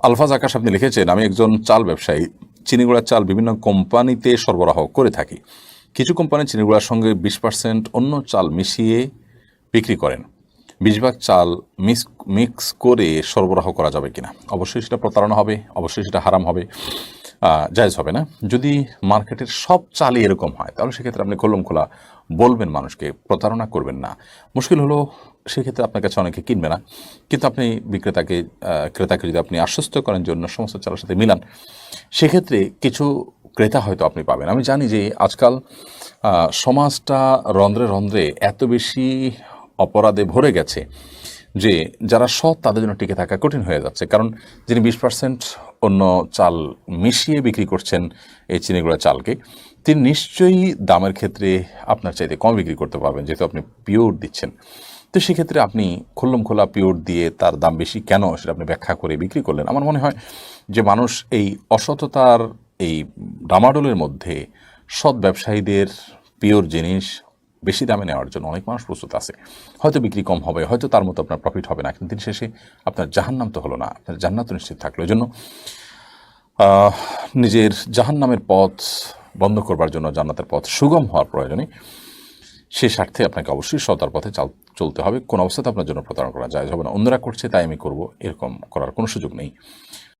আলফাজ আকাশ আপনি লিখেছেন, আমি একজন চাল ব্যবসায়ী। চিনিগুড়ার চাল বিভিন্ন কোম্পানিতে সরবরাহ করে থাকি। কিছু কোম্পানি চিনিগুড়ার সঙ্গে 20% অন্য চাল মিশিয়ে বিক্রি করেন। 20 ভাগ চাল মিক্স করে সরবরাহ করা যাবে কিনা? অবশ্যই সেটা প্রতারণা হবে, অবশ্যই সেটা হারাম হবে, জায়েজ হবে না। যদি মার্কেটের সব চালই এরকম হয় তাহলে সেক্ষেত্রে আপনি খোলা বলবেন মানুষকে, প্রতারণা করবেন না। মুশকিল হলো সেক্ষেত্রে আপনার কাছে অনেকে কিনবে না। কিন্তু আপনি ক্রেতাকে যদি আপনি আশ্বস্ত করেন যে অন্য সমস্ত চালের সাথে মিলান, সেক্ষেত্রে কিছু ক্রেতা হয়তো আপনি পাবেন। আমি জানি যে আজকাল সমাজটা রন্ধ্রে রন্ধ্রে এত বেশি অপরাধে ভরে গেছে যে যারা সৎ তাদের জন্য টিকে থাকা কঠিন হয়ে যাচ্ছে। কারণ যিনি 20% অন্য চাল মিশিয়ে বিক্রি করছেন এই চিনিগুড়া চালকে, তিনি নিশ্চয়ই দামের ক্ষেত্রে আপনার চাইতে কম বিক্রি করতে পারবেন, যেহেতু আপনি পিওর দিচ্ছেন। তো সেক্ষেত্রে আপনি খোলা পিওর দিয়ে তার দাম বেশি কেন সেটা আপনি ব্যাখ্যা করে বিক্রি করলেন। আমার মনে হয় যে মানুষ এই অসততার এই ডামাডোলের মধ্যে সৎ ব্যবসায়ীদের পিওর জিনিস বেশি দামে নেওয়ার জন্য অনেক মানুষ প্রস্তুত আছে। হয়তো বিক্রি কম হবে, হয়তো তার মতো আপনার প্রফিট হবে না, কিন্তু দিন শেষে আপনার জাহান্নাম তো হলো না, আপনার জান্নাত নিশ্চিত থাকলো। এই জন্য নিজের জাহান্নামের পথ বন্ধ করবার জন্য জান্নাতের পথ সুগম হওয়ার প্রয়োজনে সে স্বার্থে আপনাকে অবশ্যই সতার পথে চলতে হবে। কোন অবস্থাতে আপনার জন্য প্রতারণা করা যায় হবে না। অন্যরা করছে তাই আমি করব, এরকম করার কোনো সুযোগ নেই।